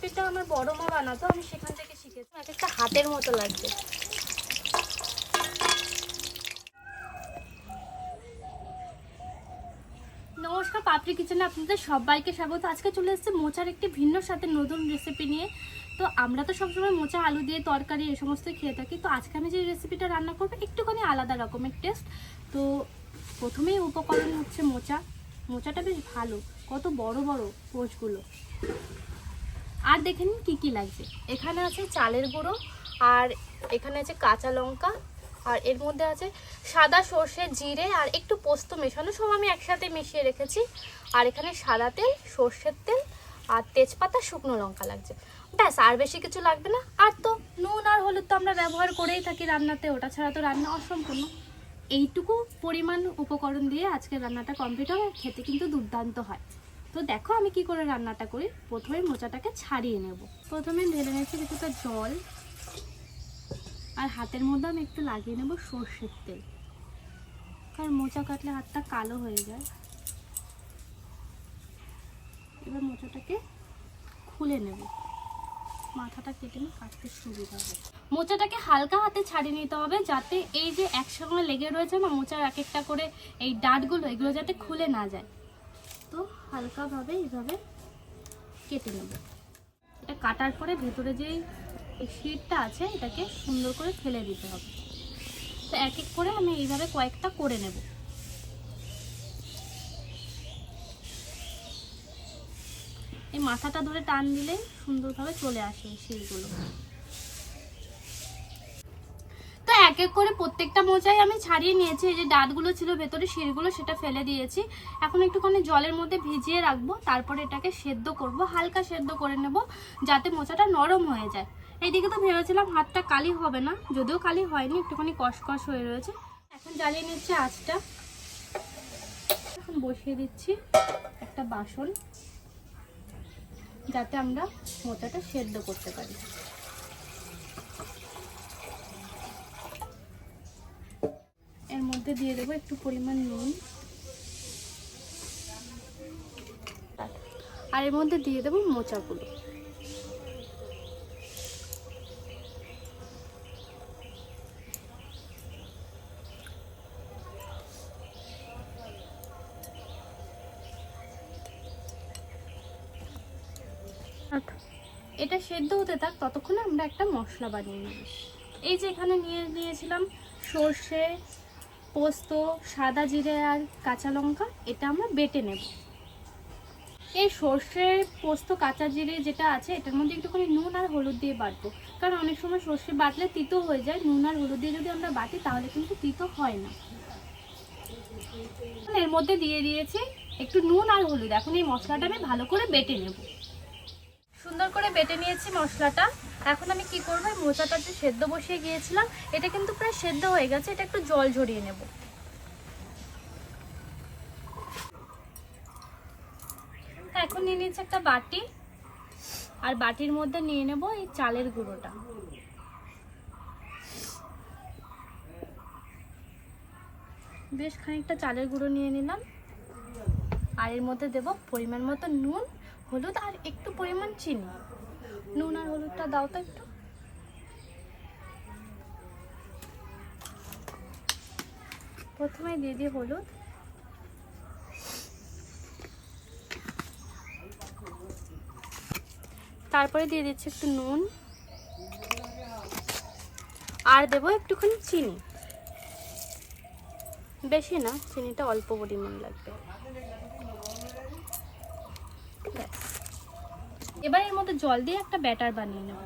রেসিপিটা আমার বড় মা বানাতো, আমি সেখান থেকে শিখেছি। এক একটা হাতের মতো লাগছে। নমস্কার, পাপড়ি কিচেনে আপনাদের সবাইকে স্বাগত। আজকে চলে এসেছে মোচার একটি ভিন্ন সাথে নতুন রেসিপি নিয়ে। তো আমরা তো সবসময় মোচা আলু দিয়ে তরকারি এই সমস্তই খেয়ে থাকি। তো আজকে আমি যে রেসিপিটা রান্না করবো একটুখানি আলাদা রকমের টেস্ট। তো প্রথমেই উপকরণ হচ্ছে মোচা। মোচাটা বেশ ভালো, কত বড় বড় পোচগুলো। আর দেখে নিন কী কী লাগছে। এখানে আছে চালের গুঁড়ো, আর এখানে আছে কাঁচা লঙ্কা, আর এর মধ্যে আছে সাদা সর্ষে, জিরে আর একটু পোস্ত মেশানো, সব আমি একসাথে মিশিয়ে রেখেছি। আর এখানে সাদা তেল, সর্ষের তেল আর তেজপাতা, শুকনো লঙ্কা লাগছে। ব্যাস, আর বেশি কিছু লাগবে না। আর তো নুন আর হলুদ তো আমরা ব্যবহার করেই থাকি রান্নাতে, ওটা ছাড়া তো রান্না অসম্পূর্ণ। এইটুকু পরিমাণ উপকরণ দিয়ে আজকের রান্নাটা কমপ্লিট হবে। খেতে কিন্তু দুর্দান্ত হয়। তো দেখো আমি কি করে রান্নাটা করি। প্রথমে মোচাটাকে ছাড়িয়ে নেব। প্রথমে ঢেলে নিয়েছি কিছুটা জল, আর হাতের মধ্যে আমি একটু লাগিয়ে নেব সর্ষের তেল, কারণ মোচা কাটলে হাতটা কালো হয়ে যায়। এবার মোচাটাকে খুলে নেব, মাথাটা কেটে নিয়ে কাটতে সুবিধা হবে। মোচাটাকে হালকা হাতে ছাড়িয়ে নিতে হবে, যাতে এই যে একসঙ্গে লেগে রয়েছে না মোচার এক একটা করে এই ডাঁটগুলো, এগুলো যাতে খুলে না যায়। তো হালকাভাবে এইভাবে কেটে নেব। এটা কাটার পরে ভেতরে যেই শিটটা আছে এটাকে সুন্দর করে ফেলে দিতে হবে। তো এক এক করে আমি এইভাবে কয়েকটা করে নেব। এই মাথাটা ধরে টান দিলে সুন্দরভাবে চলে আসে এই শিরগুলো। তো এক এক করে প্রত্যেকটা মোচাই আমি ছাড়িয়ে নিয়েছি। এই যে ডাঁটগুলো ছিল ভেতরে, শিরগুলো, সেটা ফেলে দিয়েছি। এখন একটুখানি জলের মধ্যে ভিজিয়ে রাখবো, তারপরে এটাকে সেদ্ধ করব। হালকা সেদ্ধ করে নেব যাতে মোচাটা নরম হয়ে যায়। এইদিকে তো ভেবেছিলাম হাতটা কালি হবে না, যদিও কালি হয়নি, একটুখানি কষকষ হয়ে রয়েছে। এখন জ্বালিয়ে নিচ্ছি আঁচটা। এখন বসিয়ে দিচ্ছি একটা বাসন, যাতে আমরা মোচাটা সেদ্ধ করতে পারি। এর মধ্যে দিয়ে দেবো একটু পরিমাণ নুন, আর এর মধ্যে দিয়ে দেবো মোচাগুলো। এটা সেদ্ধ হতে থাক, ততক্ষণে আমরা একটা মশলা বানিয়ে নেব। এই যে এখানে নিয়েছিলাম সর্ষে, পোস্ত, সাদা জিরে আর কাঁচা লঙ্কা, এটা আমরা বেটে নেব। এই সর্ষে, পোস্ত, কাঁচা জিরে যেটা আছে এটার মধ্যে একটুখানি নুন আর হলুদ দিয়ে বাটবো, কারণ অনেক সময় সর্ষে বাটলে তিতো হয়ে যায়। নুন আর হলুদ দিয়ে যদি আমরা বাটি তাহলে কিন্তু তিতো হয় না। এর মধ্যে দিয়ে দিয়েছি একটু নুন আর হলুদ। এখন এই মশলাটা আমি ভালো করে বেটে নেব। সুন্দর করে বেটে নিয়েছি মশলাটা। এখন আমি কি করবো, মোচাটা যে সেদ্ধ বসিয়ে গিয়েছিলাম এটা কিন্তু প্রায় সেদ্ধ হয়ে গেছে, এটা একটু জল ঝরিয়ে নেব। এখন নিয়ে নিচ্ছি একটা বাটি, আর বাটির মধ্যে নিয়ে নেব এই চালের গুঁড়োটা। বেশ খানিকটা চালের গুঁড়ো নিয়ে নিলাম, আর এর মধ্যে দেব পরিমাণ মতো নুন, হলুদ আর একটু পরিমাণ চিনি। নুন আর হলুদটা দাও তো একটু। প্রথমে দিয়ে দিই হলুদ, তারপরে দিয়ে দিচ্ছি একটু নুন, আর দেবো একটুখানি চিনি, বেশি না, চিনিটা অল্প পরিমাণ লাগবে। এবার এর মধ্যে জল দিয়ে একটা ব্যাটার বানিয়ে নেব।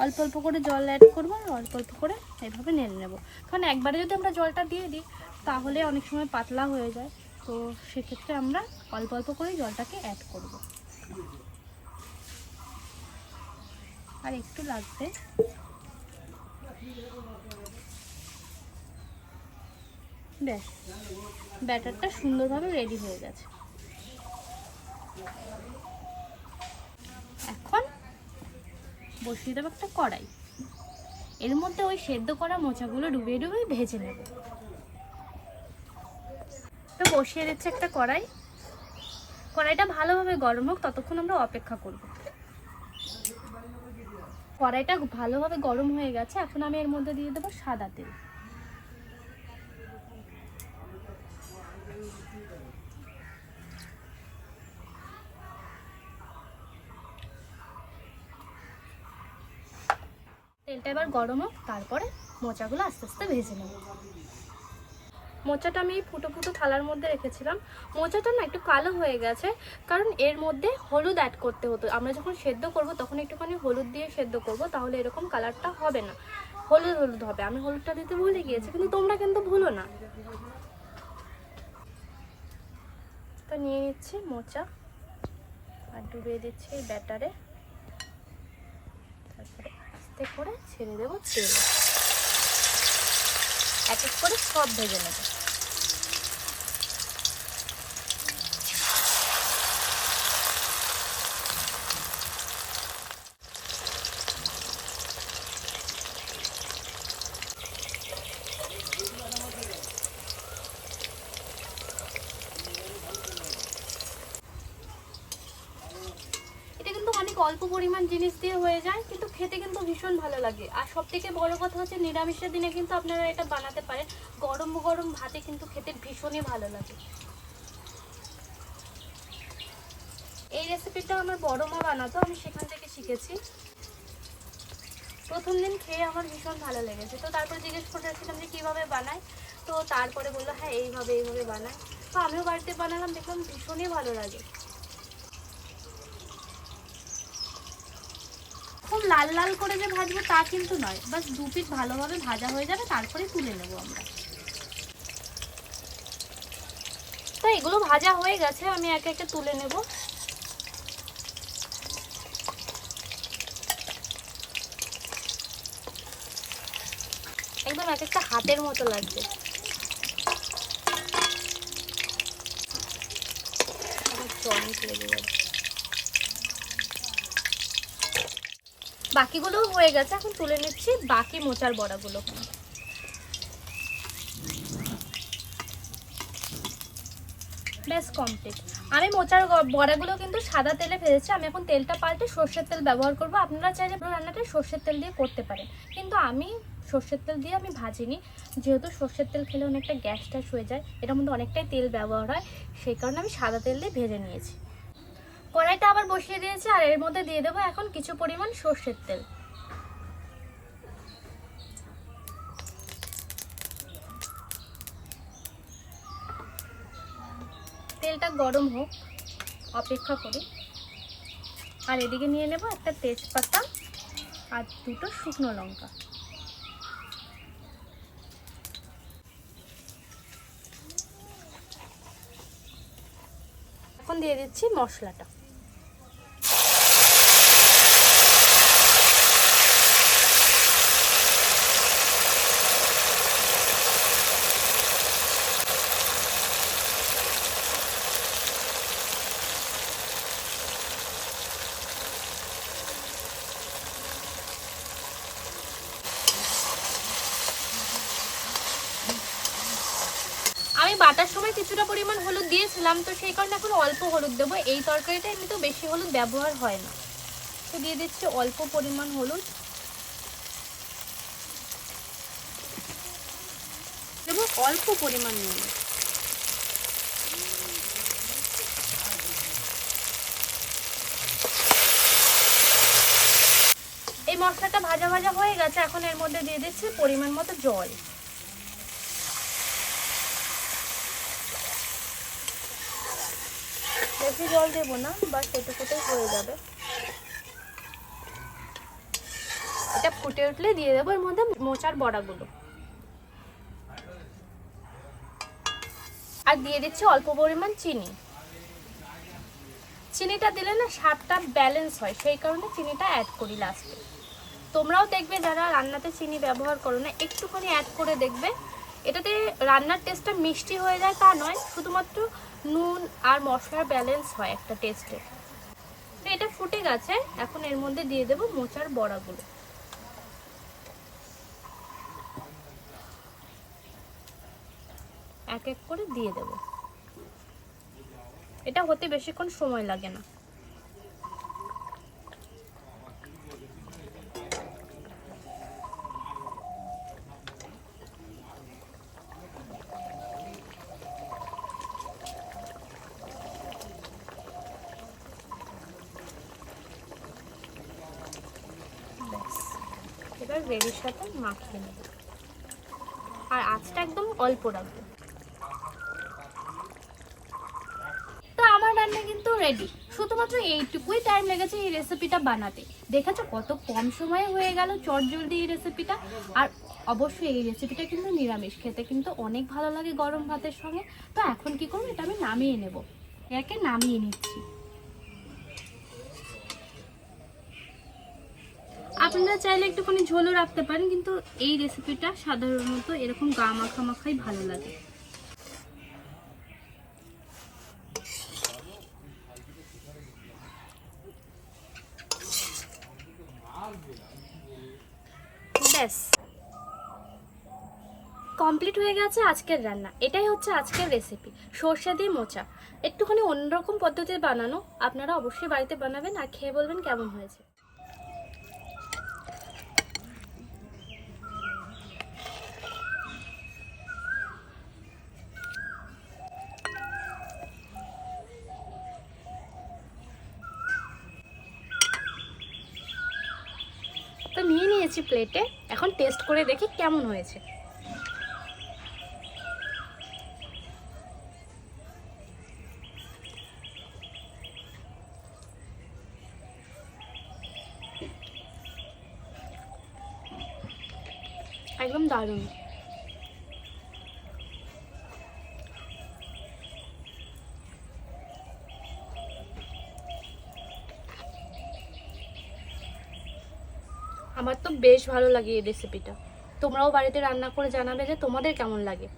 অল্প অল্প করে জল অ্যাড করবো, আর অল্প অল্প করে এইভাবে নেড়ে নেব। কারণ একবারে যদি আমরা জলটা দিয়ে দিই তাহলে অনেক সময় পাতলা হয়ে যায়। তো সেক্ষেত্রে আমরা অল্প অল্প করে জলটাকে অ্যাড করব। আর একটু লাগবে। ব্যাস, ব্যাটারটা সুন্দরভাবে রেডি হয়ে গেছে। এখন বসিয়ে দেবো একটা কড়াই, এর মধ্যে ওই সেদ্ধ করা মোচাগুলো ডুবিয়ে ডুবিয়ে ভেজে নেব। তো বসিয়ে দিচ্ছি একটা কড়াই। কড়াইটা ভালোভাবে গরম হোক, ততক্ষণ আমরা অপেক্ষা করব। কড়াইটা ভালোভাবে গরম হয়ে গেছে, এখন আমি এর মধ্যে দিয়ে দেবো সাদা তেল। তেলটা এবার গরম হোক, তারপরে মোচাগুলো আস্তে আস্তে ভেজে নেব। মোচাটা আমি ফুটো ফুটো থালার মধ্যে রেখেছিলাম। মোচাটা না একটু কালো হয়ে গেছে, কারণ এর মধ্যে হলুদ অ্যাড করতে হতো। আমরা যখন সেদ্ধ করব তখন একটুখানি হলুদ দিয়ে সেদ্ধ করব, তাহলে এরকম কালারটা হবে না, হলুদ হলুদ হবে। আমি হলুদটা দিতে ভুলে গিয়েছি, কিন্তু তোমরা কিন্তু ভুলো না। তো নিয়ে নিচ্ছি মোচা আর ডুবিয়ে দিচ্ছি এই ব্যাটারে। তারপরে আস্তে করে ছেড়ে দেবো তেল। এক এক করে সব ভেজে নেব। অনেক অল্প পরিমাণ জিনিস দিয়ে হয়ে যায়, কিন্তু খেতে কিন্তু ভীষণ ভালো লাগে। আর সব থেকে বড় কথা হচ্ছে, নিরামিষের দিনে কিন্তু আপনারা এটা বানাতে পারেন। গরম গরম ভাতে কিন্তু খেতে ভীষণই ভালো লাগে। এই রেসিপিটা আমার বড় মা বানাতো, আমি সেখান থেকে শিখেছি। প্রথম দিন খেয়ে আমার ভীষণ ভালো লেগেছে। তো তারপর জিজ্ঞেস করেছিলাম যে কীভাবে বানায়, তো তারপরে বললো হ্যাঁ এইভাবে বানায়। তো আমিও বাড়িতে বানালাম, দেখলাম ভীষণই ভালো লাগে। খুব লাল লাল করে যে ভাজবো তা কিন্তু নয়, বাস দু পিঠ ভালোভাবে ভাজা হয়ে যাবে, তারপরে তুলে নেব আমরা। তো এগুলো ভাজা হয়ে গেছে, আমি একে একে তুলে নেব। একদম এক একটা হাতের মতো লাগবে। বাকিগুলো হয়ে গেছে, এখন তুলে নিচ্ছি বাকি মোচার বড়াগুলো। ব্যাস কমপ্লিট। আমি মোচার বড়াগুলো কিন্তু সাদা তেলে ভেজেছি। আমি এখন তেলটা পাল্টে সর্ষের তেল ব্যবহার করব। আপনারা চাইলে রান্নাটা সর্ষের তেল দিয়ে করতে পারেন, কিন্তু আমি সর্ষের তেল দিয়ে আমি ভাজিনি, যেহেতু সর্ষের তেল খেলে অনেকটা গ্যাস ট্যাস হয়ে যায়, এটার মধ্যে অনেকটাই তেল ব্যবহার হয়, সেই কারণে আমি সাদা তেল দিয়ে ভেজে নিয়েছি। কড়াইটা আবার বসিয়ে দিয়েছি, আর এর মধ্যে দিয়ে দেবো এখন কিছু পরিমাণ সর্ষের তেল। তেলটা গরম হোক, অপেক্ষা করি। আর এদিকে নিয়ে নেব একটা তেজপাতা আর দুটো শুকনো লঙ্কা। এখন দিয়ে দিচ্ছি মশলাটা। আমি বাটার সময় কিছুটা পরিমাণ হলুদ দিয়েছিলাম, তো সেই কারণে এখন অল্প হলুদ দেবো। এই তরকারিটা এমনিতেও বেশি হলুদ ব্যবহার হয় না, তো দিয়ে দিচ্ছি অল্প পরিমাণ হলুদ। দেবো অল্প পরিমাণ নুন। এই মশলাটা ভাজা ভাজা হয়ে গেছে, এখন এর মধ্যে দিয়ে দিচ্ছি পরিমাণ মতো জল। বেশি জল দেবো না, বাস এটুকুতেই হয়ে যাবে। এটা ফুটে উঠলে দিয়ে দেবো এর মধ্যে মোচার বড়াগুলো, আর দিয়ে দিচ্ছি অল্প পরিমাণ চিনি। চিনিটা দিলে না স্বাদটা ব্যালেন্স হয়, সেই কারণে চিনিটা অ্যাড করি লাস্টে। তোমরাও দেখবে যারা রান্নাতে চিনি ব্যবহার করো না, একটুখানি অ্যাড করে দেখবে। এটাতে রান্নার টেস্টটা মিষ্টি হয়ে যায় তা নয়, শুধুমাত্র নুন আর মশলার ব্যালেন্স হয় একটা টেস্টে। তো এটা ফুটে গেছে, এখন এর মধ্যে দিয়ে দেবো মোচার বড়াগুলো। এক এক করে দিয়ে দেবো। এটা হতে বেশিক্ষণ সময় লাগে না। এবার ব্রেডের সাথে মাখিয়ে নেব, আর আঁচটা একদম অল্প রাখবো। তো আমার রান্না কিন্তু রেডি। শুধুমাত্র এইটুকুই টাইম লেগেছে এই রেসিপিটা বানাতে। দেখেছো কত কম সময়ে হয়ে গেল চটজলদি এই রেসিপিটা। আর অবশ্যই এই রেসিপিটা কিন্তু নিরামিষ, খেতে কিন্তু অনেক ভালো লাগে গরম ভাতের সঙ্গে। তো এখন কি করবো, এটা আমি নামিয়ে নেব। একে নামিয়ে নিচ্ছি। আপনারা চাইলে একটুখানি ঝোলও রাখতে পারেন, কিন্তু এই রেসিপিটা সাধারণত এরকম গা মাখা মাখাই ভালো লাগে। ব্যাস কমপ্লিট হয়ে গেছে আজকের রান্না। এটাই হচ্ছে আজকের রেসিপি, সর্ষে দিয়ে মোচা। একটুখানি অন্যরকম পদ্ধতিতে বানানো, আপনারা অবশ্যই বাড়িতে বানাবেন আর খেয়ে বলবেন কেমন হয়েছে। তো নিয়ে নিয়েছি প্লেটে, এখন টেস্ট করে দেখি কেমন হয়েছে। একদম দারুণ। আমার তো বেশ ভালো লাগে এই রেসিপিটা। তোমরাও বাড়িতে রান্না করে জানাবে যে তোমাদের কেমন লাগে।